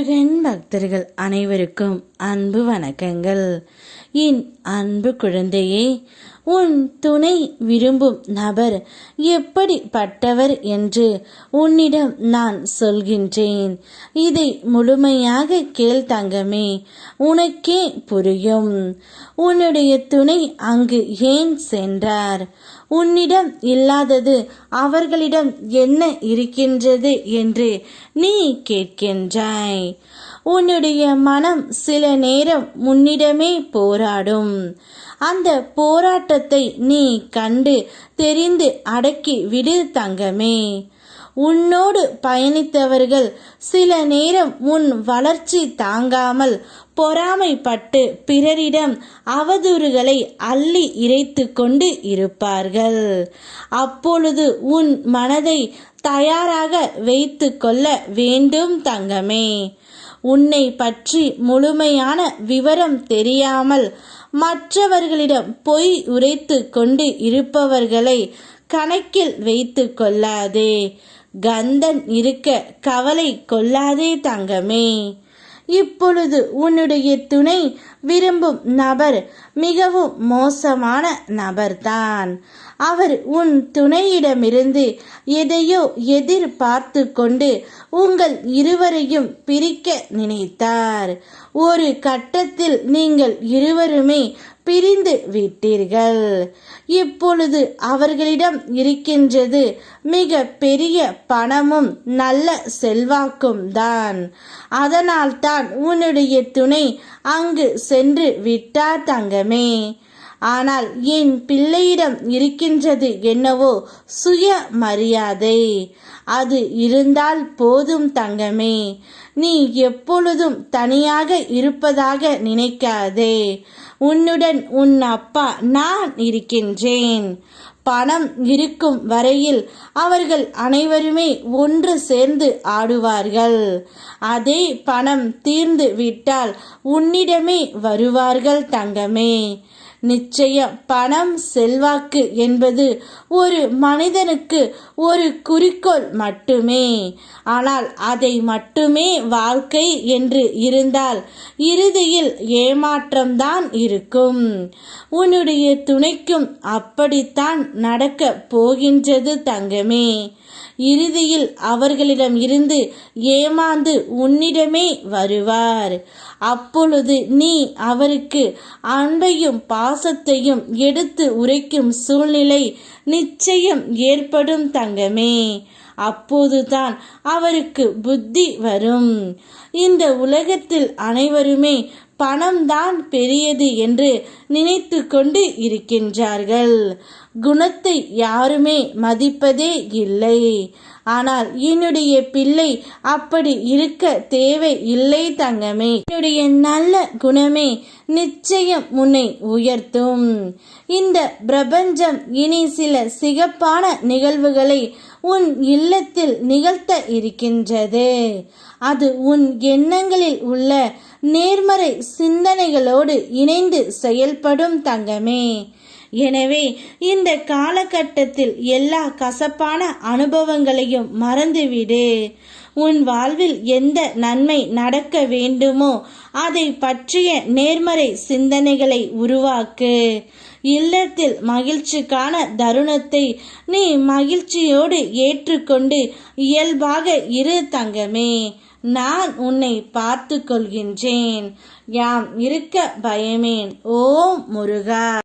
முருகன் பக்தர்கள் அனைவருக்கும் அன்பு வணக்கங்கள். என் அன்பு குழந்தையே, உன் துணை விரும்பும் நபர் எப்படிப்பட்டவர் என்று உன்னிடம் நான் சொல்கின்றேன். இதை முழுமையாக கேள் தங்கமே, உனக்கே புரியும். உன்னுடைய துணை அங்கு ஏன் சென்றார்? உன்னிடம் இல்லாதது அவர்களிடம் என்ன இருக்கின்றது என்று நீ கேட்கின்றாய். உன்னுடைய மனம் சில நேரம் உன்னிடமே போராடும். அந்த போராட்டத்தை நீ கண்டு தெரிந்து அடக்கி விடு தங்கமே. உன்னோடு பயணித்தவர்கள் சில நேரம் உன் வளர்ச்சி தாங்காமல் பொறாமைப்பட்டு பிறரிடம் அவதூறுகளை அள்ளி இறைத்து கொண்டு இருப்பார்கள். அப்பொழுது உன் மனதை தயாராக வைத்து கொள்ள வேண்டும் தங்கமே. உன்னை பற்றி முழுமையான விவரம் தெரியாமல் மற்றவர்களிடம் பொய் உரைத்து கொண்டு இருப்பவர்களை கணக்கில் வைத்து கொள்ளாதே. கந்தன் இருக்க கவலை கொள்ளாதே தங்கமே. இப்பொழுது உன்னுடைய துணை விரும்பும் நபர் மிகவும் மோசமான நபர்தான். அவர் உன் துணையிடமிருந்து எதையோ எதிர்பார்த்து கொண்டு உங்கள் இருவரையும் பிரிக்க நினைத்தார். ஒரு கட்டத்தில் நீங்கள் இருவருமே பிரிந்து விட்டீர்கள். இப்பொழுது அவர்களிடம் இருக்கின்றது மிக பெரிய பணமும் நல்ல செல்வாக்கும் தான். அதனால்தான் உன்னுடைய துணை அங்கு சென்று விட்டார் தங்கமே. ஆனால் என் பிள்ளையிடம் இருக்கின்றது என்னவோ சுய மரியாதை. அது இருந்தால் போதும் தங்கமே. நீ எப்பொழுதும் தனியாக இருப்பதாக நினைக்காதே. உன்னுடன் உன் அப்பா நான் இருக்கின்றேன். பணம் இருக்கும் வரையில் அவர்கள் அனைவருமே ஒன்று சேர்ந்து ஆடுவார்கள். அதே பணம் தீர்ந்து விட்டால் உன்னிடமே வருவார்கள் தங்கமே. நிச்சயம் பணம் செல்வாக்கு என்பது ஒரு மனிதனுக்கு ஒரு குறிக்கோள் மட்டுமே. ஆனால் அதை மட்டுமே வாழ்க்கை என்று இருந்தால் இறுதியில் ஏமாற்றம்தான் இருக்கும். உன்னுடைய துணைக்கும் அப்படித்தான் நடக்க போகின்றது தங்கமே. இறுதியில் அவர்களிடம் இருந்து ஏமாந்து உன்னிடமே வருவார். அப்பொழுது நீ அவருக்கு அன்பையும் பாசத்தையும் எடுத்து உரைக்கும் சூழ்நிலை நிச்சயம் ஏற்படும் தங்கமே. அப்போதுதான் அவருக்கு புத்தி வரும். இந்த உலகத்தில் அனைவருமே பணம்தான் பெரியது என்று நினைத்து கொண்டு இருக்கின்றார்கள். குணத்தை யாருமே மதிப்பதே இல்லை. ஆனால் என்னுடைய பிள்ளை அப்படி இருக்க தேவை இல்லை தங்கமே. என்னுடைய நல்ல குணமே நிச்சயம் உன்னை உயர்த்தும். இந்த பிரபஞ்சம் இனி சில சிறப்பான நிகழ்வுகளை உன் இல்லத்தில் நிகழ்த்த இருக்கின்றது. அது உன் எண்ணங்களில் உள்ள நேர்மறை சிந்தனைகளோடு இணைந்து செயல்படும் தங்கமே. எனவே இந்த காலகட்டத்தில் எல்லா கசப்பான அனுபவங்களையும் மறந்துவிடு. உன் வாழ்வில் எந்த நன்மை நடக்க வேண்டுமோ அதை பற்றிய நேர்மறை சிந்தனைகளை உருவாக்கு. இல்லத்தில் மகிழ்ச்சிக்கான தருணத்தை நீ மகிழ்ச்சியோடு ஏற்றுக்கொண்டு இயல்பாக இரு தங்கமே. நான் உன்னை பார்த்து கொள்கின்றேன். யாம் இருக்க பயமேன். ஓம் முருகா.